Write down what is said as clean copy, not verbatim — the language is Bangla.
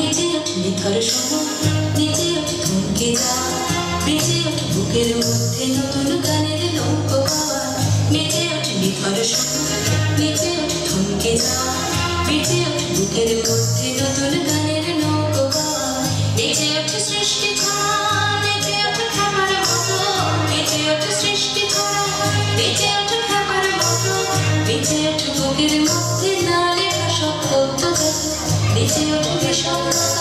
নিচে ওঠ নিথর শোনো, নিচে ওঠ থমকে যা, বেজে ওঠ বুকের মধ্যে নতুন গানের নৌকো গাওয়া। নিচে ওঠ নিথর শোনো, নিচে ওঠ থমকে যা, বেজে ওঠ বুকের মধ্যে নতুন গানের নৌকো গাওয়া। নিচে ওঠ সৃষ্টি করা, নিচে ওঠ খাবার মতো, নিচে ওঠ সৃষ্টি করা, নিচে ওঠ খাবার মতো, নিচে ওঠ বুকের মধ্যে না লেখা সব নিচে ওঠ বিষণ্ণতা।